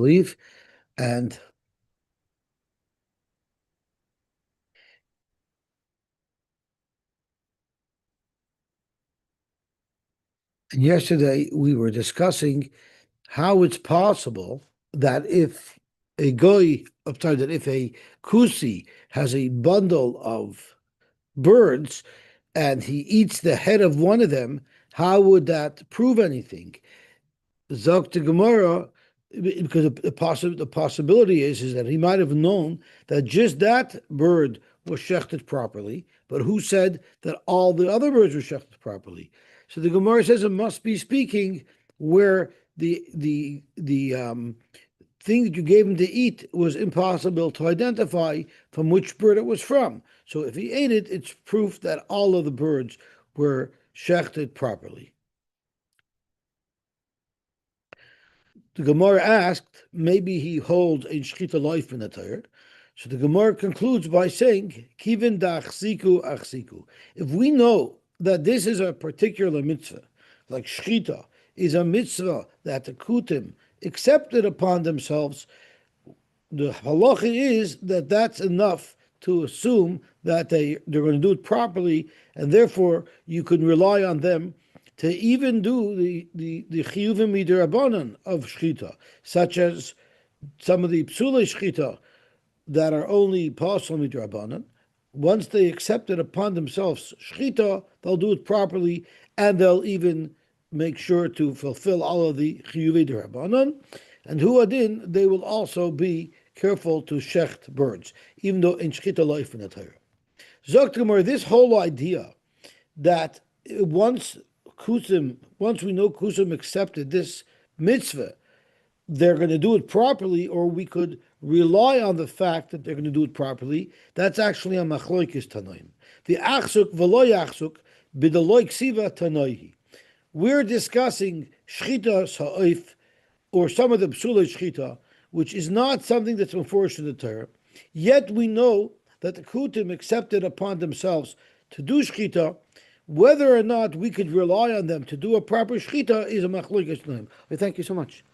believe. And yesterday we were discussing how it's possible that if a goy, I'm sorry, that if a kusi has a bundle of birds and he eats the head of one of them, how would that prove anything? Zok to Gemara, because the possibility is that he might have known that just that bird was shechted properly, but who said that all the other birds were shechted properly? So the Gemara says it must be speaking where the thing that you gave him to eat was impossible to identify from which bird it was from. So if he ate it, it's proof that all of the birds were shechted properly. The Gemara asked, maybe he holds a shchita life in the Torah. So the Gemara concludes by saying, Kivin da'achsiku achsiku. If we know that this is a particular mitzvah, like shchita is a mitzvah that the kutim accepted upon themselves, the halacha is that that's enough to assume that they're going to do it properly, and therefore you can rely on them to even do the chiyuvim midirabanan of shchita, such as some of the psule shchita that are only possible midirabanan. Once they accept it upon themselves shchita, they'll do it properly, and they'll even make sure to fulfill all of the chiyuvim midirabanan. And huadin, they will also be careful to shecht birds, even though in shchita life in the Torah. Zok Gemara, this whole idea that once we know kusim accepted this mitzvah, they're going to do it properly, or we could rely on the fact that they're going to do it properly. That's actually a machloikis tanoim. The achsuk v'lo yachsuk b'daloi ksiva tanoihi. We're discussing shchita ha'oif, or some of the psula shchita, which is not something that's enforced in the Torah. Yet we know that the kutim accepted upon themselves to do shchita. Whether or not we could rely on them to do a proper shchita is a machlokas tanoim. Thank you so much.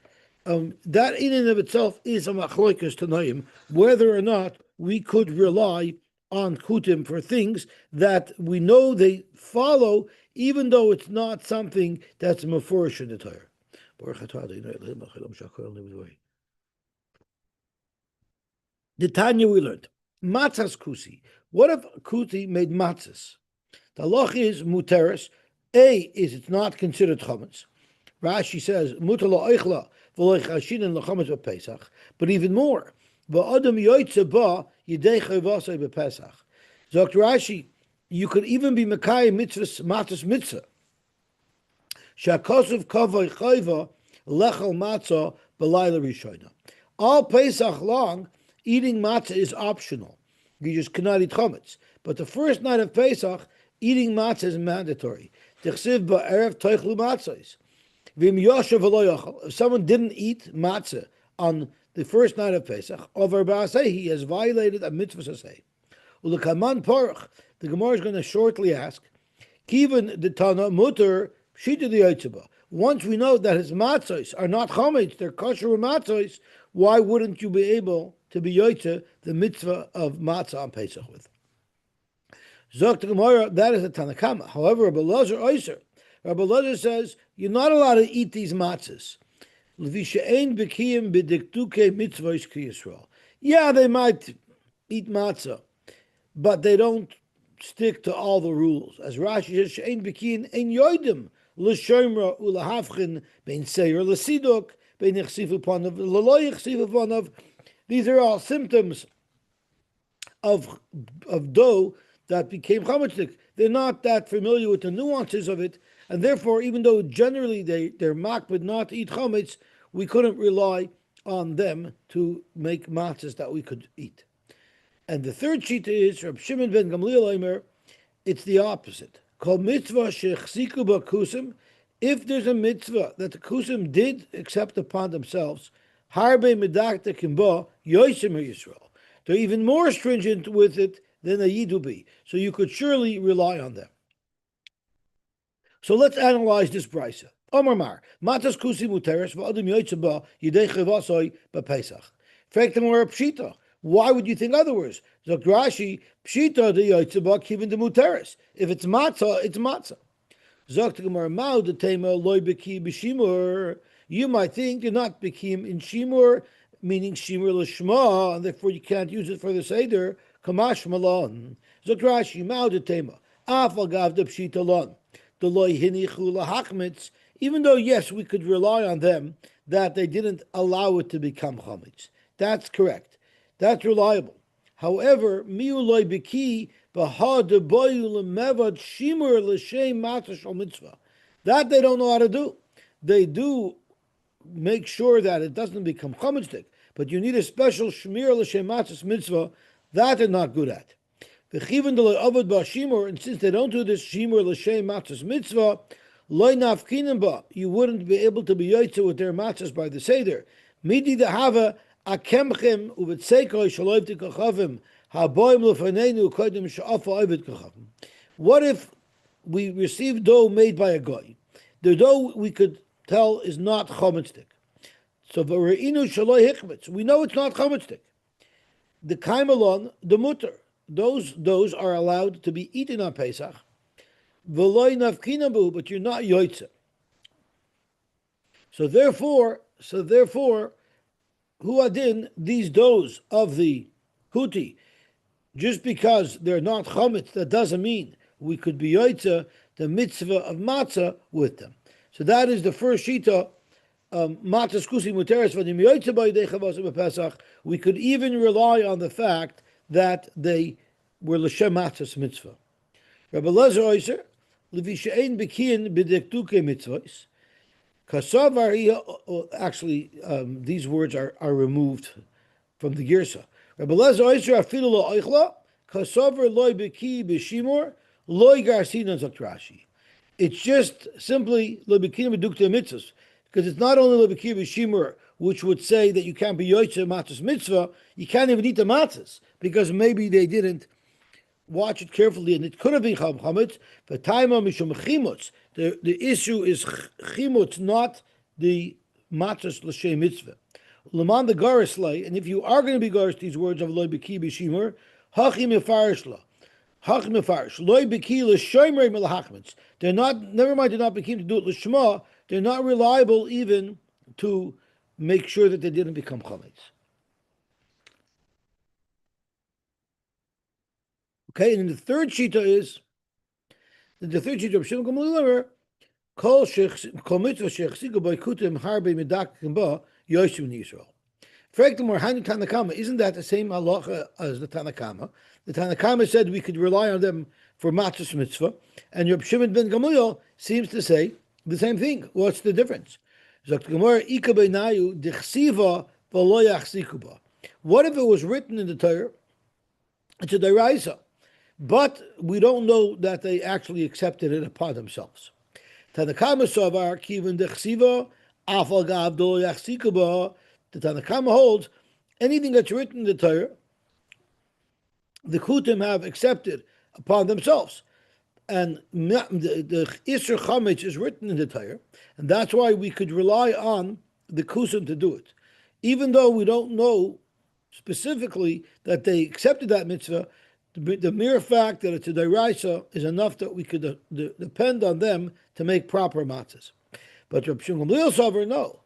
That in and of itself is a machlokas tanoim, whether or not we could rely on kutim for things that we know they follow, even though it's not something that's meforish in the Torah. The Tanya we learned, matzahs kusi. What if kuti made matzahs? The halacha is muteris. A is it's not considered chametz. Rashi says mutar la'oichla v'lo chashin l'chametz b'Pesach. But even more, v'adam yoytze ba yidei chayvasei b'Pesach. Zokt Rashi, you could even be mekayim mitzvahs matzahs mitzvah. Shakosuf kavay chayva lechal matzah b'layla rishona. All Pesach long, eating matzah is optional. You just cannot eat chametz. But the first night of Pesach, eating matzah is mandatory. If someone didn't eat matzah on the first night of Pesach, he has violated a mitzvah saseh. The Gemara is going to shortly ask, Kivan the Tana muter shita the yotzeba. Once we know that his matzahs are not chametz, they're kosher matzahs, why wouldn't you be able to be yotzeh the mitzvah of matzah on Pesach with? Zok the Gemara, that is a Tanakama. However, Rabbi Elazar says you're not allowed to eat these matzahs. Yeah, they might eat matzah, but they don't stick to all the rules. As Rashi says, she'ein b'kiyin ein yoidim l'shomra u'lahavchin bein seir l'siduk bein yichsifu panav l'lo yichsifu panav. These are all symptoms of dough that became chametzik. They're not that familiar with the nuances of it, and therefore, even though generally they're makbid not to eat chametz, we couldn't rely on them to make matzahs that we could eat. And the third shita is Reb Shimon ben Gamliel Omer. It's the opposite. Kol mitzvah shechziku b'kusim. If there's a mitzvah that the kusim did accept upon themselves, harbe medakta kimba yosim Yisrael. They're even more stringent with it than a yid would be. So you could surely rely on them. So let's analyze this brisa. Omar Mar, Matas Kusi Muteres, Vadim Yotzeba, Yidei Chivasoi, Bapesach. Fragt him where Pshita. Why would you think otherwise? Zok Rashi, Pshita the Yotzeba, Kivin the Muteres. If it's matzah, it's matzah. Zok the Gemara, Mao the Tema, Loi Beki B'Shimur. You might think you're not Bekim in Shimur, meaning Shimur L'Shma, and therefore you can't use it for the Seder. Kamash Malon. Zok Rashi, Mao the Tema, Afal Gav the Pshita Lon. The Loi Hinichu Lahachmitz. Even though, yes, we could rely on them, that they didn't allow it to become chametz. That's correct. That's reliable. However, miuloi biki b'ha deboyu lemevad shimur l'shem matzah shel mitzvah. That they don't know how to do. They do make sure that it doesn't become chametzik, but you need a special shmir l'shem matzah mitzvah. That they're not good at. V'chiven de le'avad b'shimur, and since they don't do this shimur l'shem matzah mitzvah, you wouldn't be able to be yoytze with their matzahs by the Seder. Midi dehava akemchem uvetseikoi shaloiv tikachavim haboim lefanenu kodim she'afa oivet kachavim. What if we receive dough made by a guy? The dough we could tell is not chometzdik. So v'reinu shaloi hikmetz. We know it's not chometzdik. The kaimalon, the mutter. Those are allowed to be eaten on Pesach. But you're not yoytze. So therefore, huadin, these doughs of the huti, just because they're not chametz, that doesn't mean we could be yoytze the mitzvah of matzah with them. So that is the first shita. Matzah skusi muteres v'nim yoytze b'yidei chavos b'pesach. We could even rely on the fact that they were l'shem matzah's mitzvah. Rabbi Lezer Oyser, Levishain Bekian Bidektuke Mitzvahs. Actually, these words are removed from the Girsa. Rabbi Lezer Oyser Afilu Lo Oichla, Kasavar Loi Beki B'Shimor, Loi Garsina Zakrashi. It's just simply Lo Bekian Bidukte Mitzvahs, because it's not only Lo Beki B'Shimor, which would say that you can't be Yoytze Matzah's Mitzvah, you can't even eat the matzahs, because maybe they didn't watch it carefully, and it could have been chametz. But taima mishum chimutz. The issue is chimutz, not the matzos l'shem mitzvah. Leman the garis lay, and if you are going to be garis these words of loy beki b'shimur, hachim yefarish la, hachim yefarish loy beki l'shomer melachmetz. They're not. Never mind, they're not bekim to do it l'shma. They're not reliable even to make sure that they didn't become chametz. Okay, and the third shita of Shimon Gamliel, kol mitzvah shechsigu by kutim harbe medakim ba Yosy in Yisrael. Frektamor Hani Tanakama, isn't that the same halacha as the Tanakama? The Tanakama said we could rely on them for matzah mitzvah, and Reb Shimon ben Gamliel seems to say the same thing. What's the difference? What if it was written in the Torah? It's a deraisa. But we don't know that they actually accepted it upon themselves. Tanakama Savar Kivin Dechsiva Afal Gavdo Yachsikuba. The Tanakama holds anything that's written in the Torah, the Kutim have accepted upon themselves. And the Isser Chametz is written in the Torah, and that's why we could rely on the Kusim to do it. Even though we don't know specifically that they accepted that mitzvah, the mere fact that it's a deraisa is enough that we could depend on them to make proper matzahs. But Reb Shimon Gamliel Sover, no.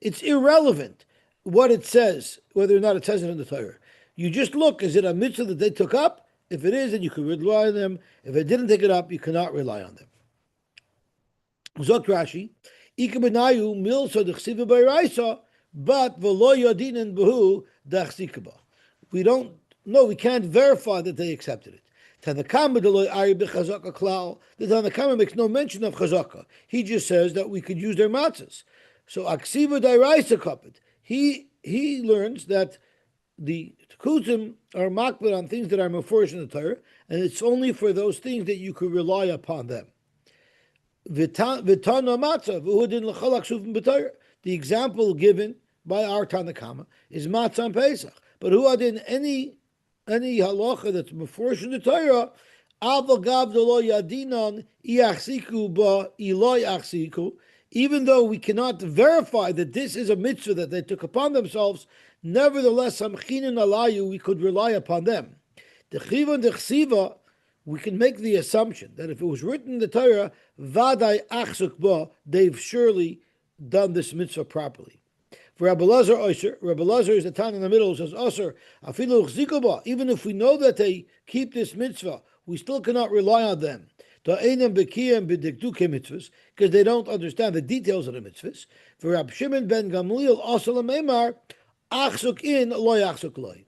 It's irrelevant what it says, whether or not it says it in the Torah. You just look, is it a mitzvah that they took up? If it is, then you can rely on them. If it didn't take it up, you cannot rely on them. Zok Rashi, Ikabenayu milsa dechsiva b'iraisa, but v'lo yodinen b'hu dachsikaba. We don't know, we can't verify that they accepted it. Tanakama deloy ari b'chazaka klal. The Tanakama makes no mention of chazaka. He just says that we could use their matzahs. So aksiva dairaisa kapit. He learns that the kutim are makbid on things that are mefurish in the Torah, and it's only for those things that you could rely upon them. V'tana matzah v'hudin l'chalak shuvim b'Torah. The example given by our Tanakama is matzah and Pesach. But who are in any halacha that's mefurish in the Torah, Even though we cannot verify that this is a mitzvah that they took upon themselves, nevertheless, we could rely upon them. The chivon de chsiva, we can make the assumption that if it was written in the Torah, vaday achsuk ba, they've surely done this mitzvah properly. For Rabbi Lazar Oyser, Rabbi Lazar is the town in the middle, says Oyser, afilu chzikuba, even if we know that they keep this mitzvah, we still cannot rely on them. Because they don't understand the details of the mitzvahs. For Rabbi Shimon ben Gamliel also lememar, achsuk in, loy achsuk loy.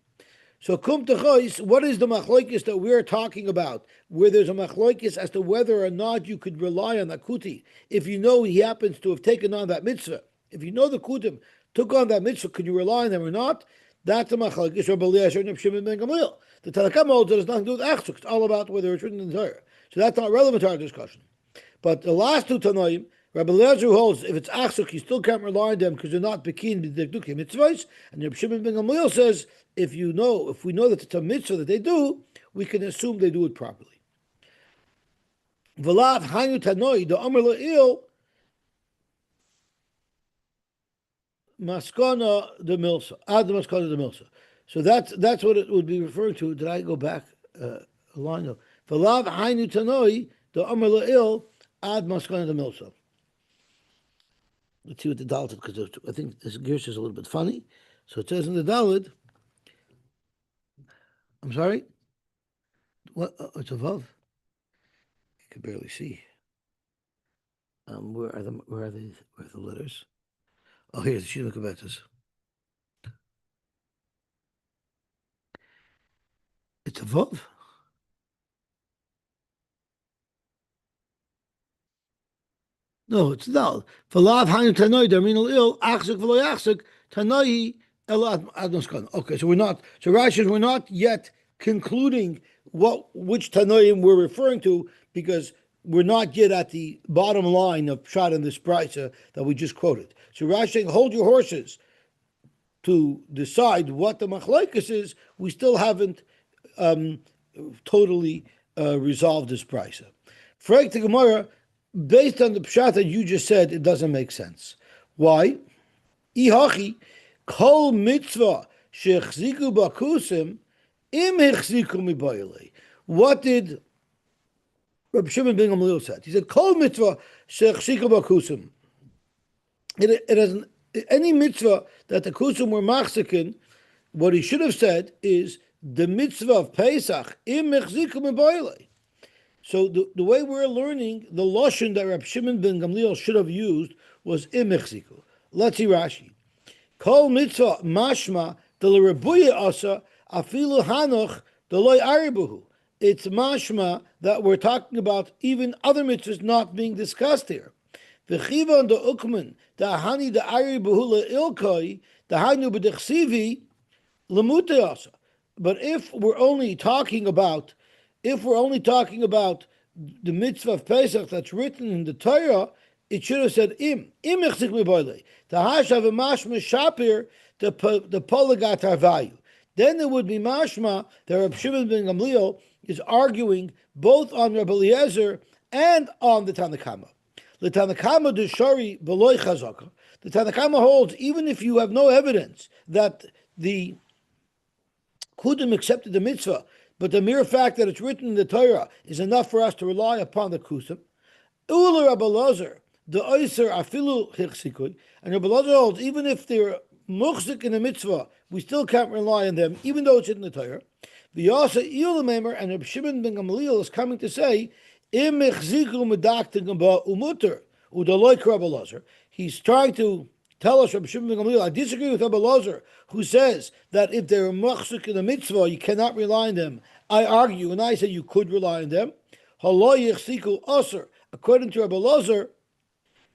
So kum techois, what is the machloikis that we're talking about? Where there's a machloikis as to whether or not you could rely on the kuti. If you know he happens to have taken on that mitzvah, if you know the kutim took on that mitzvah, can you rely on them or not? That's a machloikis. Rabbi Eliezer and Rabbi Shimon ben Gamliel. The Tanna Kamma holds that it's nothing to do with achsuk. It's all about whether it's written in the Torah. So that's not relevant to our discussion. But the last two Tanoim, Rabbi Eliezer holds if it's achsuk, you still can't rely on them because they're not bekin b'dekdukim mitzvahs. And Rabbi Shimon ben Gamliel says if we know that it's a mitzvah that they do, we can assume they do it properly. V'lav hainu tanoi the amar le'il maskana the milsa ad maskana the milsa. So that's what it would be referring to. Did I go back a line of v'lav hainu tanoi the amar le'il ad maskana the milsa. Let's see what the Dalet, because I think this Gersh is a little bit funny. So it says in the Dalet, I'm sorry? What? It's above. You can barely see. Where are the letters? Oh, here's the Shina Kabetas. It's above. No, it's dal. Falav hainu tanoi darminal il achzik v'lo yachzik tanoi el adnoskan. Okay, so we're not. So Rashi, we're not yet concluding which tanoim we're referring to because we're not yet at the bottom line of pshat in this brisa that we just quoted. So Rashi, hold your horses to decide what the machlokes is. We still haven't totally resolved this brisa. Frag the Gemara. Based on the pshat that you just said, it doesn't make sense. Why? Ihachi kol mitzvah shechziku bakusim im hechziku mibayile. What did Rabbi Shimon ben Gamliel said? He said kol mitzvah shechziku bakusim. It has any mitzvah that the kusim were machzikin. What he should have said is the mitzvah of Pesach im hechziku mibayile. So the way we're learning, the lashon that Reb Shimon ben Gamliel should have used was imechziku. Let's see Rashi. Kol mitzvah mashma de l'rebuya asa afilu hanoch de loy aribuhu. It's mashma that we're talking about even other mitzvahs not being discussed here. V'chivon de ukman da hani de aribuhu le'ilkoi da hanu b'dechsivi lemute asa. But if we're only talking about the mitzvah of Pesach that's written in the Torah, it should have said im echzik miboile. The hashav mashma shapir the polygat harvayu. Then it would be mashma that Reb Shimon ben Gamliel is arguing both on Rabbi Eliezer and on the Tanna Kamma. The Tanna Kamma de shari beloy chazaka. The Tanna Kamma holds even if you have no evidence that the Kudim accepted the mitzvah, but the mere fact that it's written in the Torah is enough for us to rely upon the kusim. Ula Rabbi Lazar, the Oyser afilu hichsikui, and Rabbi Lazar holds even if they're muchzik in the mitzvah, we still can't rely on them, even though it's in the Torah. The Yosy Ilamemer and Rabbi Shimon ben Gamliel is coming to say, Im ichziku medaktin ba umuter udaloik Rabbi Lazar. He's trying to tell us, Rabbi Shimon ben Gamliel, I disagree with Rabbi Lazar, who says that if they're machzik in the mitzvah, you cannot rely on them. I argue, and I say you could rely on them. According to Rabbi Lazar,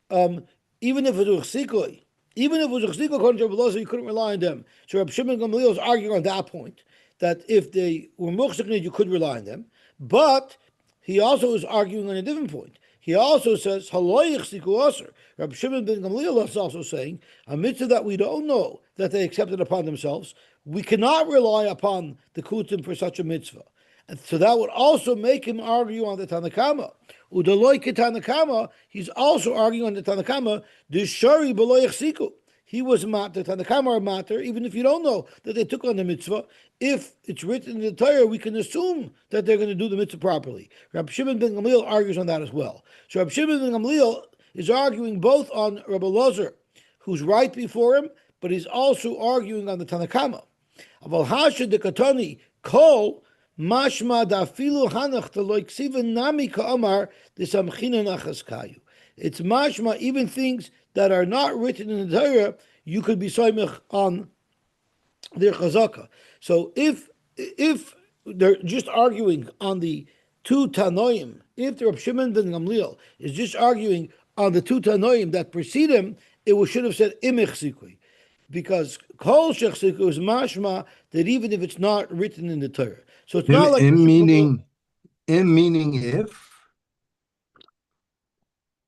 even if it was chsikui, according to Rabbi Lazar, you couldn't rely on them. So Rabbi Shimon ben Gamliel is arguing on that point, that if they were machzik, you could rely on them. But he also is arguing on a different point. He also says, Rabbi Shimon ben Gamliel is also saying, a mitzvah that we don't know that they accepted upon themselves, we cannot rely upon the kutim for such a mitzvah. And so that would also make him argue on the Tanakama. Udaloike Tanakama, he's also arguing on the Tanakama, the Shari Beloy Siku. He was matter, Tanakama are matter, even if you don't know that they took on the mitzvah. If it's written in the Torah, we can assume that they're going to do the mitzvah properly. Rabbi Shimon ben Gamliel argues on that as well. So Rabbi Shimon ben Gamliel is arguing both on Rabbi Lozer, who's right before him, but he's also arguing on the Tanakama. Aval hasha de katani kol mashma da filu hanach teloy ksiva nami ka'amar desamchina nachas kayu. It's mashma, even things that are not written in the Torah, you could be soymech on their chazaka. So if they're just arguing on the two Tanoim, if the Reb Shimon ben Gamliel is just arguing on the two Tanoim that precede him, it should have said imich sikui, because kol shech sikui is mashma that even if it's not written in the Torah, so it's not like in meaning if.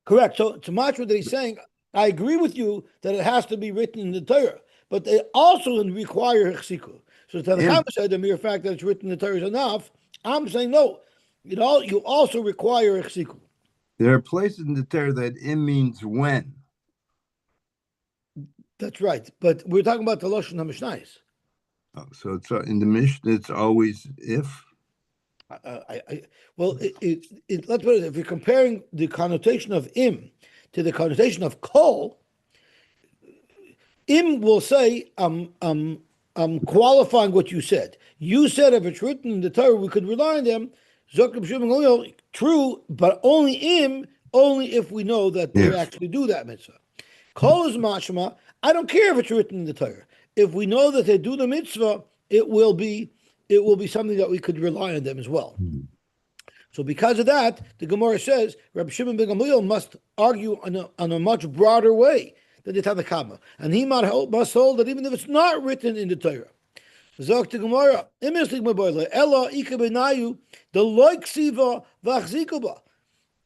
Correct. So it's mashma that he's saying, I agree with you that it has to be written in the Torah, but they also require chsiku. So Tanakama said the mere fact that it's written in the Torah is enough. I'm saying no. You also require chsiku. There are places in the Torah that im means when. That's right, but we're talking about the Lashon HaMishnayos. Oh, so it's in the Mishnah. It's always if. Let's put it. If you're comparing the connotation of im to the connotation of kol, im will say, I'm qualifying what you said. You said if it's written in the Torah, we could rely on them. True, but only if we know that they actually do that mitzvah. Kol is mashma. I don't care if it's written in the Torah. If we know that they do the mitzvah, it will be something that we could rely on them as well. So because of that, the Gemara says Rabbi Shimon ben Gamliel must argue on a much broader way than the Tanakama, and he must hold that even if it's not written in the Torah. Zok the Gemara, Ella ikabenayu the loiksiva vachzikuba.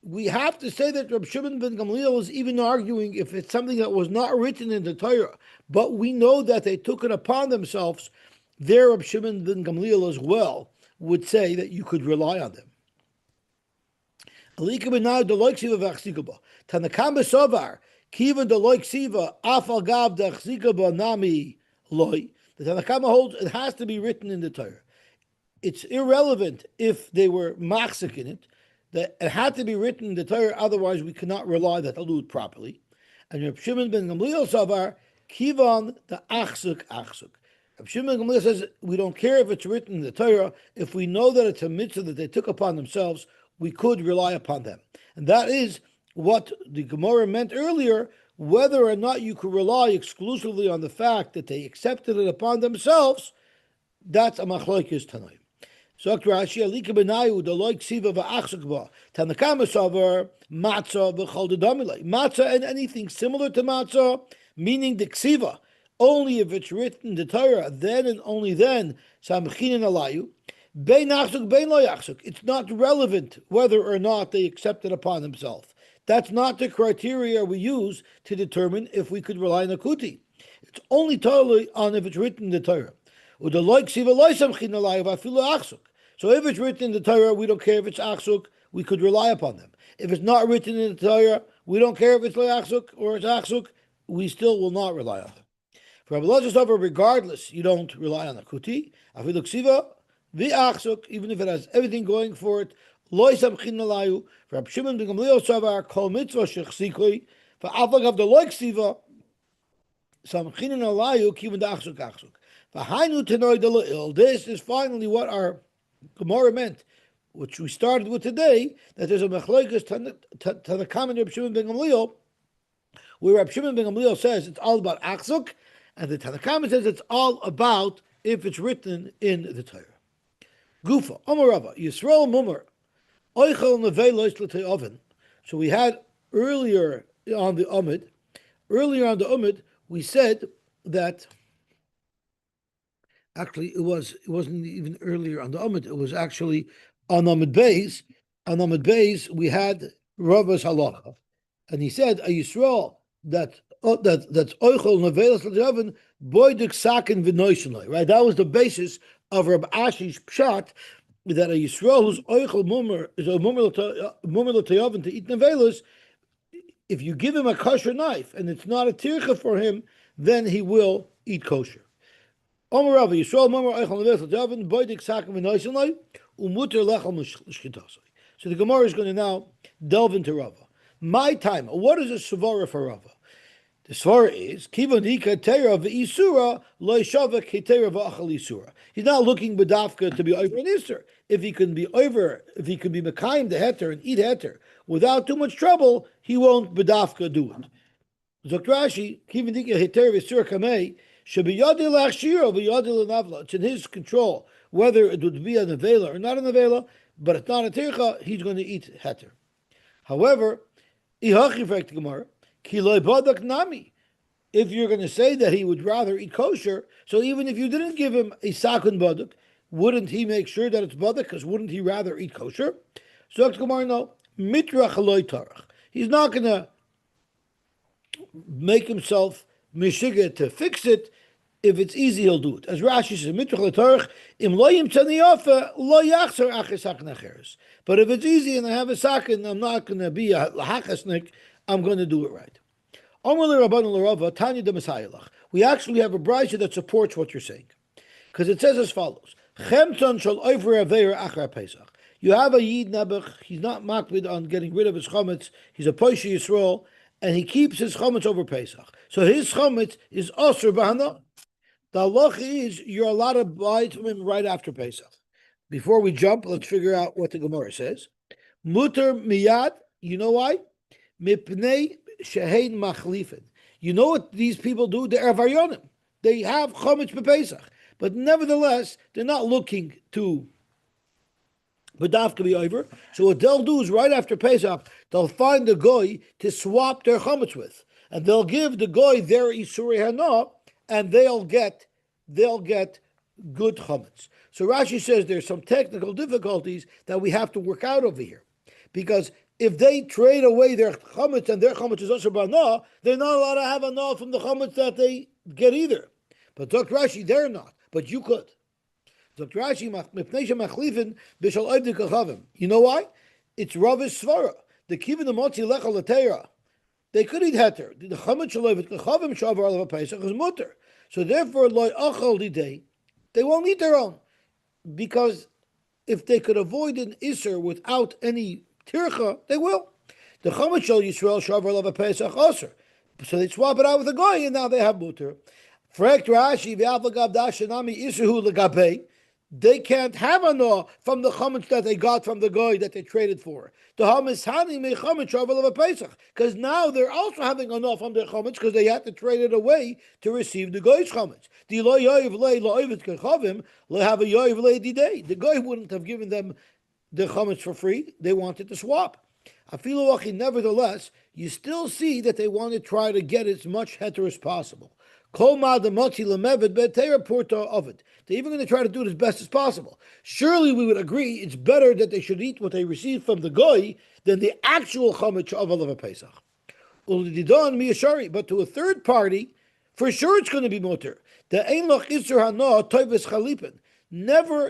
We have to say that Rabbi Shimon ben Gamliel is even arguing if it's something that was not written in the Torah, but we know that they took it upon themselves. There, Rabbi Shimon ben Gamliel as well would say that you could rely on them. Tanakam sovar kiva the loiksiva afal gav dachzikuba nami loy. The Tanakama holds it has to be written in the Torah. It's irrelevant if they were machzik in it. That it had to be written in the Torah, otherwise we cannot rely that they'll do it properly. And Reb Shimon ben Gamliel savar kivan the achsuk. Reb Shimon ben Gamliel says we don't care if it's written in the Torah. If we know that it's a mitzvah that they took upon themselves, we could rely upon them. And that is what the Gemara meant earlier, whether or not you could rely exclusively on the fact that they accepted it upon themselves. That's a machlokes tanoim. So Rashi alika benayu the loik siva va'achsukva Tanakama savar matzah v'chol dedamilei matzah and anything similar to matzah, meaning the ksiva, only if it's written in the Torah, then and only then samchinin alayu bein achsuk bein lo yachsuk. It's not relevant whether or not they accept it upon themselves. That's not the criteria we use to determine if we could rely on a kuti. It's only totally on if it's written in the Torah. So if it's written in the Torah, we don't care if it's achsuk, we could rely upon them. If it's not written in the Torah, we don't care if it's achsuk or it's achsuk, we still will not rely on them. For Rabbi Lozer, regardless, you don't rely on a kuti. Even if it has everything going for it, Rabbi Shimon ben Gamliel savar kol mitzvah shechsikui for afagav the loik siva samchinin alayu kiven dachsuk achsuk. This is finally what our Gemara meant, which we started with today, that there's a machlokes Tanakam and Reb Shimon ben Gamliel, where Reb Shimon ben Gamliel says it's all about achsuk, and the Tanakam says it's all about if it's written in the Torah. Gufa, Amar Rava, Yisrael Mumar, Oichel Nevelos L'Tei Oven. So we had earlier on the Amid, we said that actually it wasn't even earlier on the Amid, it was actually on Amid Beis. On Amid Beis we had Rava's halacha, and he said a Yisrael that's Oichel Nevelos L'Tei Oven Boydek Sakin V'Noishenloi. Right, that was the basis of Rab Ashi's pshat, that a Yisrael who's oichel mummer is a mummer l'tayavin to eat nevelas, if you give him a kosher knife and it's not a tircha for him, then he will eat kosher. Omer Rava Yisrael mummer oichel nevelas l'tayavin boidik sakim v'noiselay umuter lechel m'shchitasay. So the Gemara is going to now delve into Rava. My time. What is a svara for Rava? The svara is kivonika teira v'isura loishava ketera v'achal isura. He's not looking bedafka to be over an iser. If he can be mekayim the heter and eat heter without too much trouble, he won't bedafka do it. Zok Rashi kivonika heter v'isura kamei shebiyadi lachshira v'yadi lenavla. It's in his control whether it would be a nevela or not a nevela, but it's not a tircha. He's going to eat heter. However, if you're going to say that he would rather eat kosher, so even if you didn't give him a sakun baduk, wouldn't he make sure that it's baduk? Because wouldn't he rather eat kosher? So no, he's not going to make himself mishiga to fix it. If it's easy, he'll do it. As Rashi says, but if it's easy and I have a sakin, I'm not going to be a hakasnik, I'm going to do it right. We actually have a brayso that supports what you're saying. Because it says as follows. You have a Yid Nebuch, he's not makbid on getting rid of his chometz, he's a Poisha Yisrael, and he keeps his chometz over Pesach. So his chometz is osur b'hana. The halacha is you're allowed to buy it from him right after Pesach. Before we jump, let's figure out what the Gemara says. Muter miyad, you know why? Mipnei shehein machlifin. You know what these people do? They're avaryonim. They have chometz b'Pesach. But nevertheless, they're not looking to Badaf be over. So what they'll do is right after Pesach, they'll find the goy to swap their chometz with. And they'll give the goy their Isurei Hana, and they'll get good chometz. So Rashi says there's some technical difficulties that we have to work out over here, because if they trade away their chometz and their chometz is also bana, they're not allowed to have a na from the chometz that they get either. But Dr. Rashi, they're not. But you could. Dr. Rashi, you know why? It's Rava's svara. The kivin the motzi lecha latera. They could eat heter. The chametz shalovet kachavim shavar alav Pesach is mutter. So therefore, loy achal didei, they won't eat their own, because if they could avoid an iser without any tircha, they will. The chametz shal Yisrael shavar alav Pesach aser. So they swap it out with a goy, and now they have mutter. Frekt Rashi v'avagav dashanami iserhu legabei. They can't have a no from the chametz that they got from the goy that they traded for. The hamishani me chametz shavar of a Pesach, because now they're also having a no from their chametz because they had to trade it away to receive the goy's chametz. The lo yoiv le lo oivit kechavim le have a yoiv le didei. The goy wouldn't have given them the chametz for free. They wanted to swap. Afilu nevertheless, you still see that they want to try to get as much heter as possible. They're even going to try to do it as best as possible. Surely we would agree it's better that they should eat what they received from the goy than the actual chametz of a Pesach. But to a third party, for sure it's going to be mutter. Never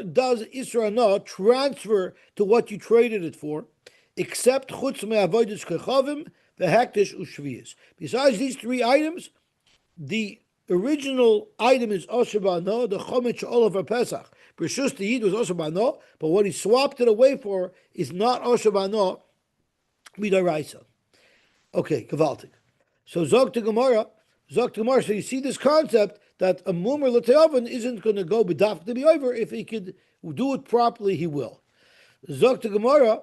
does Isra Hana transfer to what you traded it for, except chutz me'avodas kechavim v'hektish u'shviyas. Besides these three items, the original item is Osher Ba'ano, the Chometz Olav Pesach. Brishus the Yid was Osher Ba'ano, but what he swapped it away for is not Osher Ba'ano, Midaraisa. Okay, Gavaltik. So Zog to Gemara, so you see this concept that a Mumar L'Te'oven isn't going to go B'daf to be over. If he could do it properly, he will. Zog to Gemara,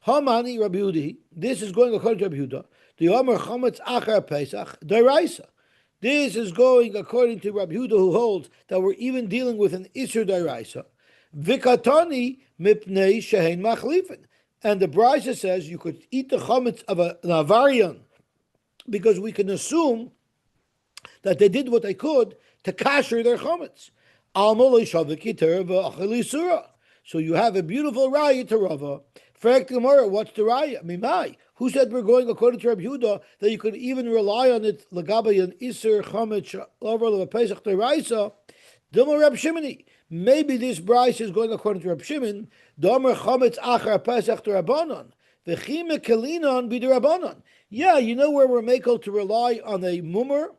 Hamani Rabbi Yudi, this is going according to Rabbi Yehuda, the Omer Chometz Achar Pesach, Daraisa. This is going according to Rabbi Yehuda, who holds that we're even dealing with an Isur Daraisa. Vikatani mipnei shehein machlifin. And the Brisa says you could eat the chametz of an avarian because we can assume that they did what they could to kasher their chametz. So you have a beautiful raya to Rava. What's the raya? Mimai. Who said we're going according to Rabbi Yehuda that you could even rely on it? Lagabay an iser chametz over the Pesach deraisa. Dilma Rab Shimoni maybe this Bryce is going according to Reb Shimon. Domer chametz achar pesach to Rabbanon. V'chime kelinon b'derabbanon. Yeah, you know where we're makel to rely on a mummer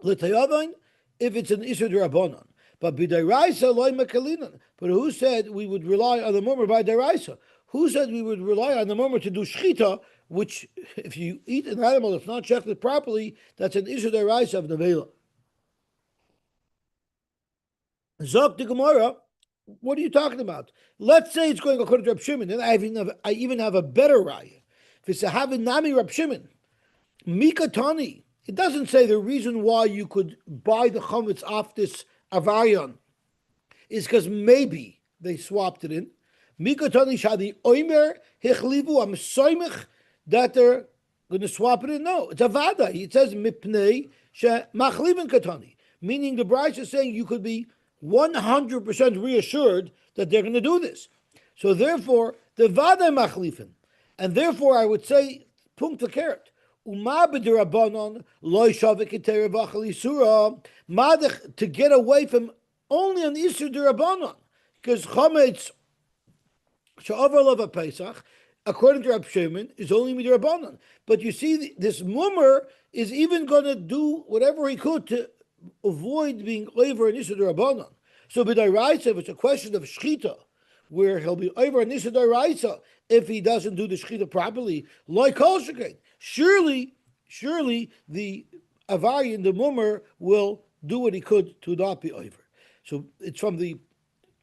l'tayavon if it's an isur derabbanon. But b'deraisa loy mekelinon. But who said we would rely on the mummer by deraisa? Who said we would rely on the mummer to do shchita, which if you eat an animal that's not shechted properly, that's an isur deraisa of nevela. Zok the Gemara, what are you talking about? Let's say it's going according to Reb Shimon, and I even have a better raya. If it's a Havinami Reb Shimon, Mikatani, it doesn't say the reason why you could buy the chametz off this avarion is because maybe they swapped it in. Mikatani shadi oimer hichlivu am soimich that they're going to swap it in. No, it's a vada. It says mipnei she machlivin katani, meaning the Bryce is saying you could be 100% reassured that they're going to do this. So therefore, the vada machlifin, and therefore I would say punkt v'keret. Uma b'derabanan loy shavik etera v'achal isura madach to get away from only an isur derabanan because chametz she'avar lava pesach according to Reb Shimon is only midrabanan. But you see, this mummer is even going to do whatever he could to avoid being over an isur derabanan. So b'daraisa, if it's a question of shchita, where he'll be over an isur daraisa if he doesn't do the shchita properly, like kol shekain, surely the avarian, the mummer, will do what he could to not be over. So it's from the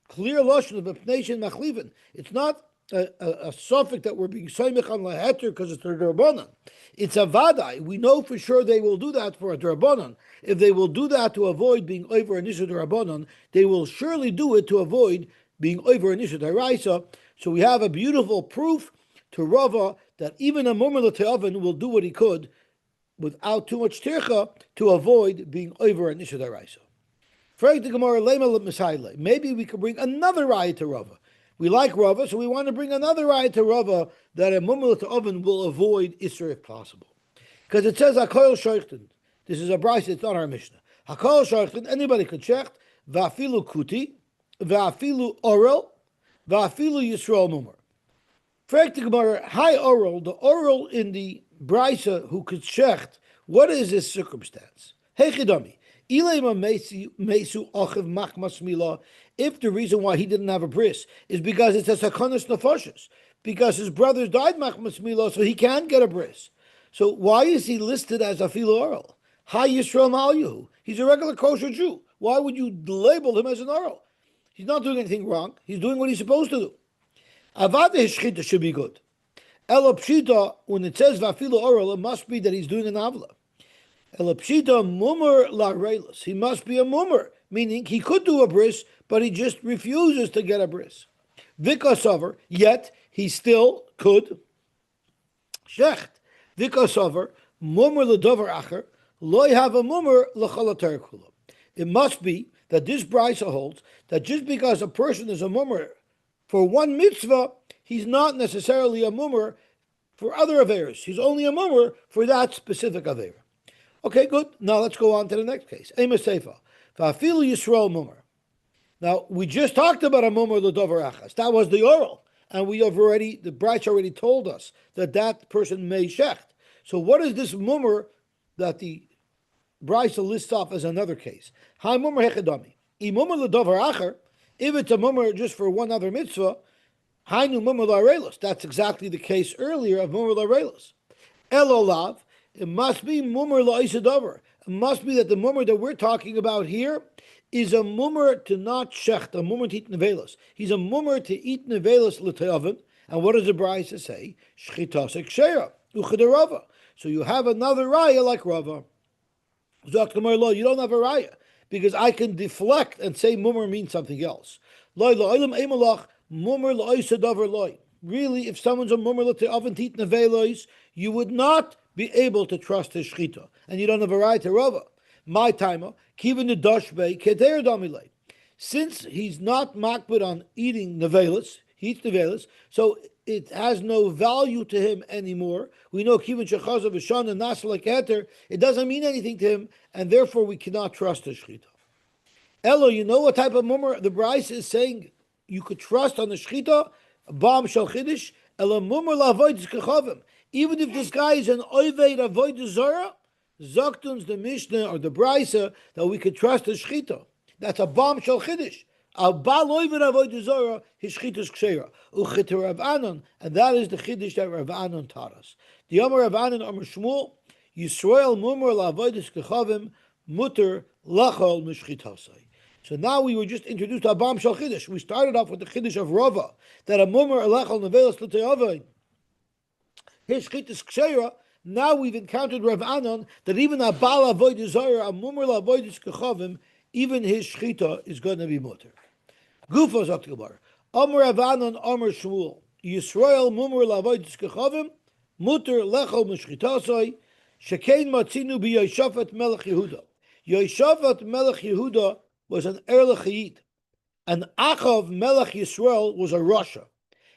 clear lashon of nation machlivin. It's not a suffix that we're being soymech on laheter because it's a derbanan. It's a vadai. We know for sure they will do that for a derbanan. If they will do that to avoid being over an isur derbanan, they will surely do it to avoid being over an isur deraisa. So we have a beautiful proof to Rava that even a mummer l'te'aven will do what he could without too much tircha to avoid being over an isur deraisa. Maybe we could bring another raya to Rava. We like Rava, so we want to bring another raya to Rava that a mummer l'te'aven will avoid isur if possible. Because it says hakoil shoychten. This is a brayse, it's not our Mishnah. Hakoil shoychten, anybody could shecht, va'afilu kuti, va'afilu orel, va'afilu yisrael mummer. Frag the Gemara, hi oral, the oral in the brayse who could shecht, what is his circumstance? Hey chidami. If the reason why he didn't have a bris is because it's a sakonis nefashos, because his brothers died machmas mila, so he can't get a bris. So why is he listed as a filo oral? Hi Yisrael Ma'ayu. He's a regular kosher Jew. Why would you label him as an oral? He's not doing anything wrong. He's doing what he's supposed to do. Avada hishchita should be good. Elopshita, when it says vafilo oral, it must be that he's doing an avla. Elopshita mummer la reilos. He must be a mummer, meaning he could do a bris, but he just refuses to get a bris. Vikasover, yet he still could shecht. Vikasover mummer ledover acher loy have a mummer lechalater kula. It must be that this brisa holds that just because a person is a mummer for one mitzvah, he's not necessarily a mummer for other averas. He's only a mummer for that specific avera. Okay, good. Now let's go on to the next case. Ema Seifa. Va'afilu Yisrael mummer. Now, we just talked about a mummer l'dover achas. That was the oral. And the Braich already told us that person may shecht. So what is this mummer that the Braich lists off as another case? Hi mummer hechadami. I mummer l'dover acher, if it's a mummer just for one other mitzvah, hainu mummer la'arelos. That's exactly the case earlier of mummer la'arelos. Elolav, it must be mummer la'isadover. It must be that the mummer that we're talking about here is a mummer to not shecht, a mummer to eat nevelos. He's a mummer to eat nevelos l'te'aven. And what does the Brayse say? Shchitasek sheira, uchedarava. So you have another raya like Rava. Zok Gemara lo, you don't have a raya, because I can deflect and say mummer means something else. Loy lo'olam emalach, mummer la'isadover loy. Really, if someone's a mummer l'te'aven to eat nevelos, you would not be able to trust his shchita, and you don't have a right to Rava. My timer, kivin the dashbei keter damilei. Since he's not makbid on eating nevelis, he eats nevelis, so it has no value to him anymore. We know kivin shechazav v'shan and nasla keter. It doesn't mean anything to him, and therefore we cannot trust his shchita. Elo, you know what type of mummer the Bryce is saying you could trust on the shchita, bam shal chiddush, elo mummer la'avoid kechavim. Even if this guy is an oived avoid zara, Zoktuns the Mishnah or the Brisa that we could trust the shchita. That's a bam shal chiddush. A bal oived avoid zara, his shchita is ksheira. Uchit Rav Anon, and that is the chiddush that Rav Anon taught us. The Amar Rav Anon Amar Shmuel, Yisrael mummer la'avoid kechavim mutter lachol mishchitasai. So now we were just introduced to Abam Shal Chiddush. We started off with the Chiddush of Rava, that a mummer elechal nevelas l'teyavay, his Chiddush ksheira. Now we've encountered Rav Anon, that even a Baal Avodah Zarah, a mummer la'avodah kechavim, even his shchita is going to be mutter. Gufa zok Gemara. Amar Rav Anon, Amar Shmuel, Yisrael mummer la'avodah kechavim, mutter lechal mishchitasai, shekein matzinu bi Yehoshafat melech Yehuda. Yehoshafat melech Yehuda was an Erlich Yid, and Achav Melech Yisrael was a Rasha.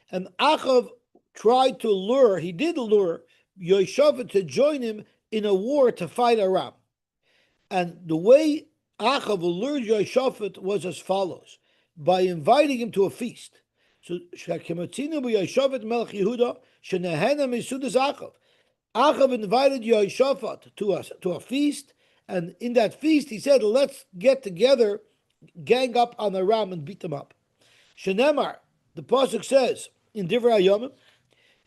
And Achav tried to lure, he did lure Yehoshafat to join him in a war to fight Aram. And the way Achav lured Yehoshafat was as follows, by inviting him to a feast. So Shekematzinu b'Yehoshafat Melech Yehuda shenehena misudas Achav. Achav invited Yehoshafat to a feast, and in that feast he said, let's get together, gang up on Aram and beat them up. Shenemar, the pasuk says in Divrei Hayamim,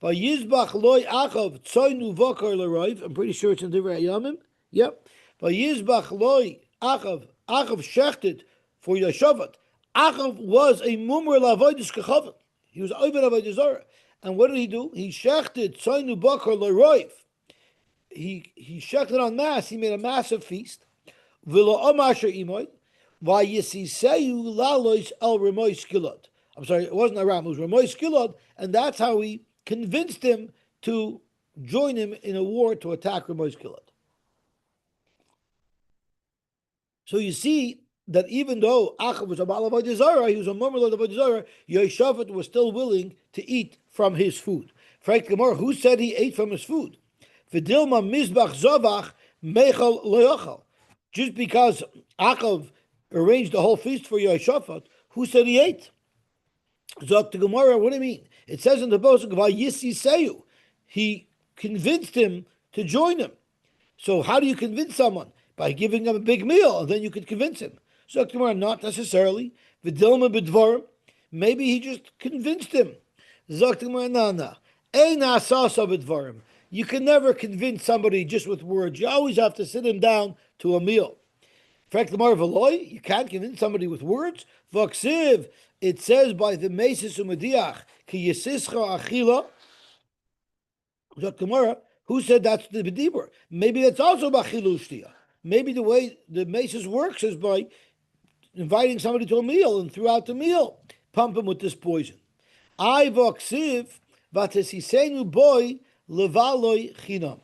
Vayizbach loy Achav tzoynu vokar l'roiv. I'm pretty sure it's in Divrei Hayamim. Yep. Vayizbach loy Achav. Achav shechted for Yehoshafat. Achav was a mummer la'avodas kechavim. He was oved avodah zarah. And what did he do? He shechted tzoynu vokar l'roiv. He shechted on mass. He made a massive feast. V'lo omasher imoy. Vayisiseyu lalois el remoy skilad. I'm sorry, it wasn't Aram, it was remoy skilad, and that's how he convinced him to join him in a war to attack remoy skilad. So you see that even though Achav was a Baal Avodah Zarah, he was a mummer of Avodah Zarah, Yehoshafat was still willing to eat from his food. Frank Gemara, who said he ate from his food? V'dilma mizbach zavach mechal loyachal. Just because Achav arranged the whole feast for Yehoshafat, who said he ate? Zok the Gemara, what do you mean? It says in the pasuk, Vayisiseyu, he convinced him to join him. So how do you convince someone? By giving him a big meal, and then you could convince him. Zok the Gemara, not necessarily. V'dilma b'dvarim, maybe he just convinced him. Zok the Gemara, no. Ein asasa b'dvarim. You can never convince somebody just with words. You always have to sit him down to a meal. You can't convince somebody with words. Vaksiv, it says by the Mesis Umadiach, Ki Yisischa Achila. Who said that's the Bedibur? Maybe that's also Bachilu Shtia. Maybe the way the Mesis works is by inviting somebody to a meal, and throughout the meal, pump him with this poison. I Vaksiv, Vatesisenu boy, Levaloi Chinam.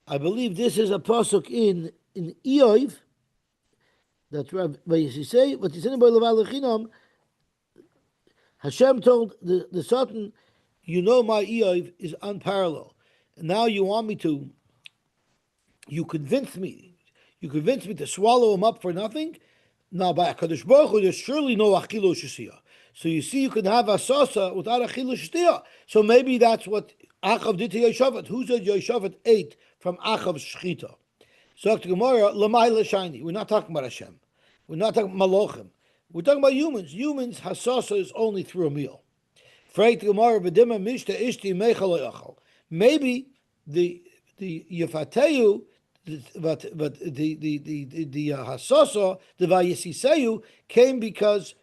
I believe this is a pasuk in Eoiv. That's Rav Vayisisei, but he said by Leval Chinam, Hashem told the Satan, you know my Eoiv is unparalleled. And now you want me to, you convinced me to swallow him up for nothing. Now by HaKadosh Baruch Hu, there's surely no Achilu Shesiyah. So you see, you can have Asasa without Achilu Shesiyah. So maybe that's what Achav did to Yehoshafat. Who said Yehoshafat ate from Achav's Shechita? So to Gemara, Lamai L'Shani. We're not talking about Hashem. We're not talking about Malochim. We're talking about humans. Humans, Hasasa is only through a meal. Maybe the Yefateyu, but the Hasasa, the Vayisiseyu, came because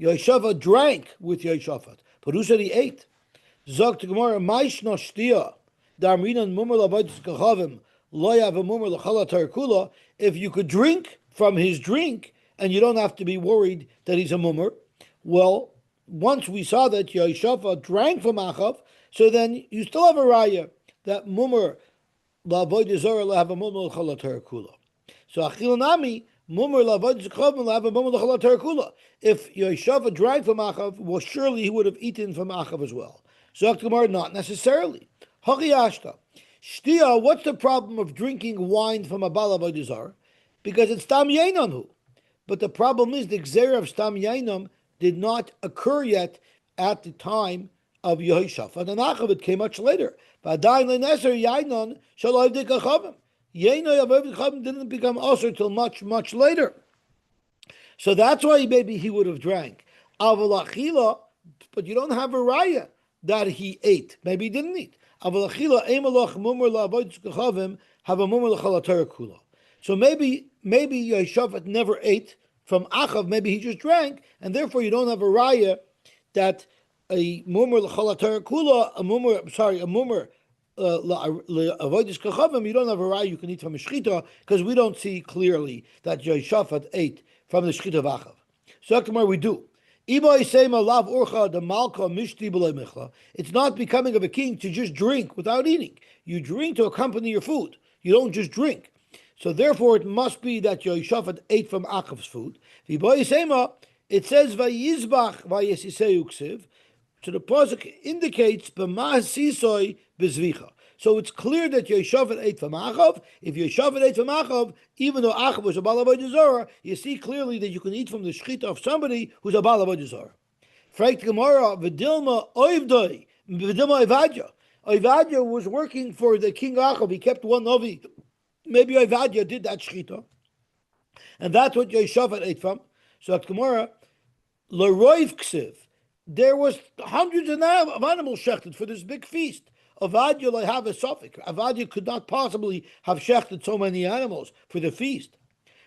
Yehoshafat drank with Yehoshafat. But who said he ate? Zok to Gemara, Maishno Shtia, Darminan Mumar Lavadis Kachavim, Loyav Mumar Lachalatar Kula. If you could drink from his drink and you don't have to be worried that he's a mumar, well, once we saw that Yehoshafat drank from Achav, so then you still have a raya that mumar la'avodah zarah la'hava mumar l'chalatar kula. So achilanami mumar la'avodah zechavim la'hava mumar l'chalatar kula. If Yehoshafat drank from Achav, well, surely he would have eaten from Achav as well. So Gemara, not necessarily. Hachiyashta shtia. What's the problem of drinking wine from a bal avodah zarah? Because it's tam yenanhu. But the problem is the Gzera of Stam Yainam did not occur yet at the time of Yehoshafat and Achav. It came much later. V'adayin le'neser Yainon shel Ovdei Kachavim. Yainoi of Ovdei Kachavim didn't become usher till much, much later. So that's why maybe he would have drank. Aval achila, but you don't have a raya that he ate. Maybe he didn't eat. Aval achila emalach mumur la'avodas kachavim have a mumur l'chalatar kula. So maybe Yehoshafat never ate from Achav. Maybe he just drank, and therefore you don't have a raya that a mumur l'chalatar kula, a mumur avodas kachavim. You don't have a raya you can eat from a shchita because we don't see clearly that Yehoshafat ate from the shchita of Achav. So tomorrow we do. It's not becoming of a king to just drink without eating. You drink to accompany your food. You don't just drink. So therefore it must be that Yehoshafat ate from Achav's food. It says Vayizbach Vayesiseu Ksiv. So the pasuk indicates b'mah sisoy bezvicha. So it's clear that Yehoshafat ate from Achav. If Yehoshafat ate from Achav, even though Achav was a Baal Avodah Zarah, you see clearly that you can eat from the shechita of somebody who's a Baal Avodah Zarah. Fragt Gemara, v'dilma oivdoi, v'dilma Oivadya. Oivadya was working for the king Achav. He kept one novi. Maybe Oivadya did that shechita. And that's what Yehoshafat ate from. So at Gemara, l'roiv ksiv. There was hundreds of animals shechted for this big feast. Avadya have a suffix. Avadya could not possibly have shechted so many animals for the feast.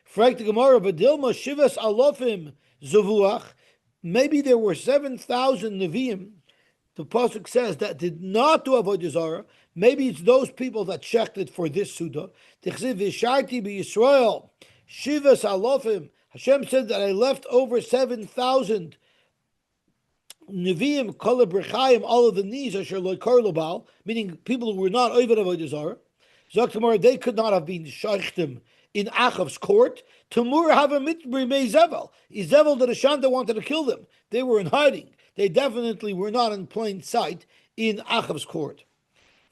Frag the Gemara, Vadilma Shivas Alofim Zavuach. Maybe there were 7,000 Nevi'im. The pasuk says that did not do Avodah Zarah. Maybe it's those people that shechted for this Suda. Tichziv Visharti B'Yisrael Shivas Alofim. Hashem said that I left over 7,000 Nevi'im, Kol Brechayim, all of the knees, Asher Loikar Lobal, meaning people who were not Oived Avodah Zarah. Zaktamar, they could not have been sheichtim in Achav's court. Tamur have a mitbri mei Zevel. Zevel the Shanta wanted to kill them. They were in hiding. They definitely were not in plain sight in Achav's court.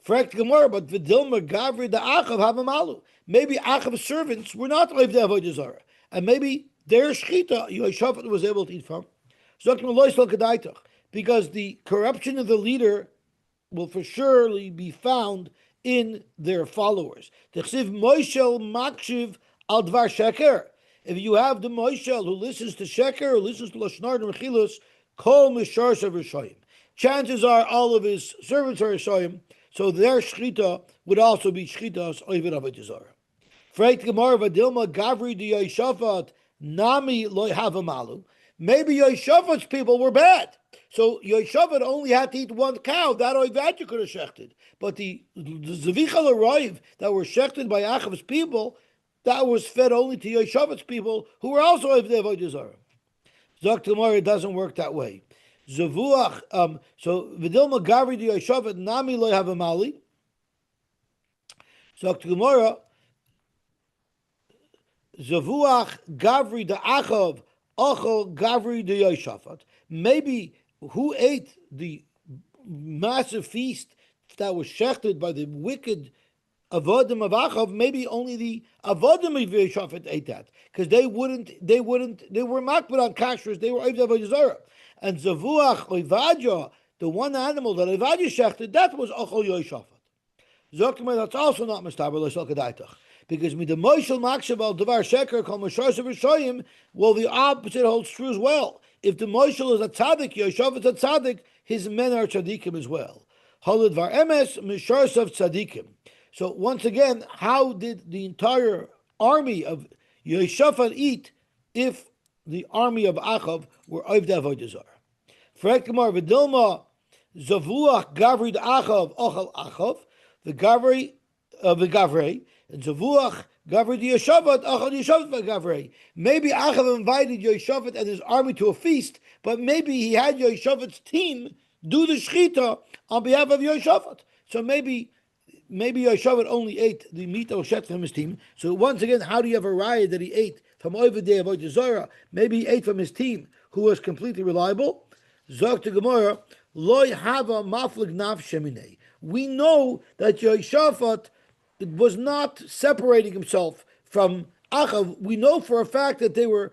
Frekt Gemara, but Vidilma Gavri the Achav have a malu. Maybe Achav's servants were not Oived Avodah Zarah, and maybe their shchita Yehoshafat was able to eat from. Because the corruption of the leader will for surely be found in their followers. If you have the Moishel who listens to Sheker, who listens to Lashnar and Mechilus, Kol Mishar Rishayim. Chances are all of his servants are Rishayim, so their shchita would also be shchitas Oived Avodah Zarah. Freit Gemara Vadilma Gavri di Yehoshafat Nami Lo Havamalu. Maybe Yoshafat's people were bad. So Yehoshafat only had to eat one cow. That Oivadya could have shechted. But the Zavichal Arayv that were shechted by Achav's people, that was fed only to Yoshafat's people, who were also Avodah Zarah. Zok Tamar, it doesn't work that way. Zavuach, so Vidilma Gavri di Yehoshafat Nami Lo Havamali. Zok Tamar, Zavuach Gavri the Achav Achol Gavri de Yehoshafat. Maybe who ate the massive feast that was shechted by the wicked avodim of Achav? Maybe only the avodim of Yehoshafat ate that, because they were makbid on kashrus. They were Avodah Zarah. And Zavuach Oivadya, the one animal that Oivadya shechted, that was Achol Yehoshafat. Zoktima, that's also not Mustaber L'Shal Kedaitach. Because with the Moshel Makshav al Devar Sheker Kol Mashar Rishayim, well, the opposite holds true as well. If the Moshel is a tzaddik, Yehoshafat is a tzaddik, his men are tzaddikim as well. Halad Var Emes Mishar Tzaddikim. So once again, how did the entire army of Yehoshafat eat if the army of Achav were Oivd Avodah Zarah? Frek Gemara V'dilma Zavuach Gavri Achav Ochal Achav the Gavrei, and Zavuach Gavri Yehoshafat Achal Yehoshafat Gavrei. Maybe Achav invited Yehoshafat and his army to a feast, but maybe he had Yehoshafat's team do the shechita on behalf of Yehoshafat. So maybe Yehoshafat only ate the meat of Shet from his team. So once again, how do you have a riot that he ate from Oived Avodah Zarah? Maybe he ate from his team, who was completely reliable. Zok to Gemara, Loi Hava Maflig Nav Sheminei. We know that Yehoshafat was not separating himself from Achav. We know for a fact that they were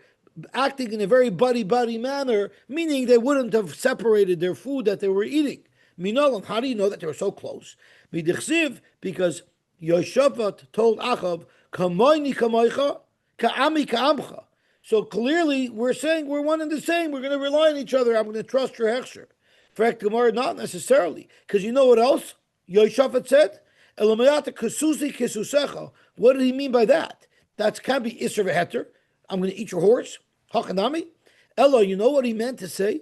acting in a very buddy-buddy manner, meaning they wouldn't have separated their food that they were eating. Minolam, how do you know that they were so close? Midichsiv, because Yehoshafat told Achav, Kamoini kamoicha, ka'ami ka'amcha. So clearly, we're saying we're one and the same. We're going to rely on each other. I'm going to trust your hechsher. Fact Gemara, not necessarily, because you know what else Yehoshafat said? Elamayata kasusi kisusecha. What did he mean by that? That can't be isser v'heter. I'm going to eat your horse. Hakanami. Elo, you know what he meant to say?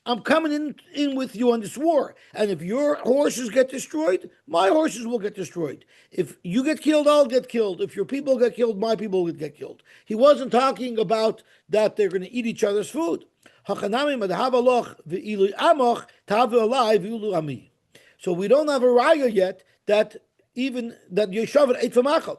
I'm coming in with you on this war. And if your horses get destroyed, my horses will get destroyed. If you get killed, I'll get killed. If your people get killed, my people will get killed. He wasn't talking about that they're going to eat each other's food. So we don't have a raya yet that even that Yehoshafat ate from Achav.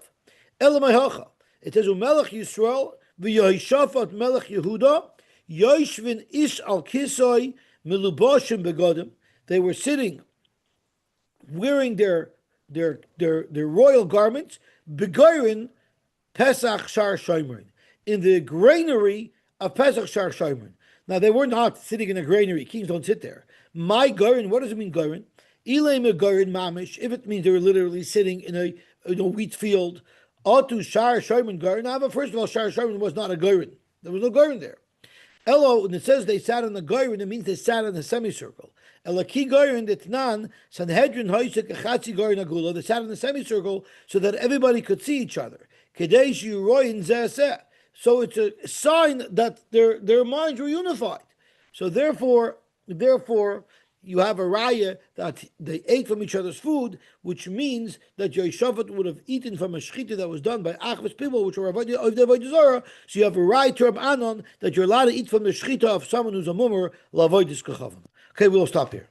It says, Umelech Yisrael, v'Yehoshafat Melech Yehuda, Yoshvin ish al kisoi miluboshim begodim. They were sitting, wearing their royal garments, begorin Pesach Shar Shomerin, in the granary of Pesach Shar Shomerin. Now they were not sitting in a granary. Kings don't sit there. My gorin, what does it mean gorin? Ilay megorin mamish. If it means they were literally sitting in a wheat field. Atu Shar Shomerin gorin. Now, but first of all, Shar Shomerin was not a gorin. There was no gorin there. Elo, when it says they sat on the goyrin, it means they sat in a semicircle. Elaki goyrin detnan Sanhedrin hoisek echatzi goyrin agula. They sat in a semicircle so that everybody could see each other. Kadesh yuroyin zeh. So it's a sign that their minds were unified. So therefore, you have a raya that they ate from each other's food, which means that Yehoshafat would have eaten from a shechita that was done by Achav's people, which were of the Avodah Zarah. So you have a raya to Rab Anon that you're allowed to eat from the shechita of someone who's a mummer, lavoidis kachavim. Okay, we'll stop here.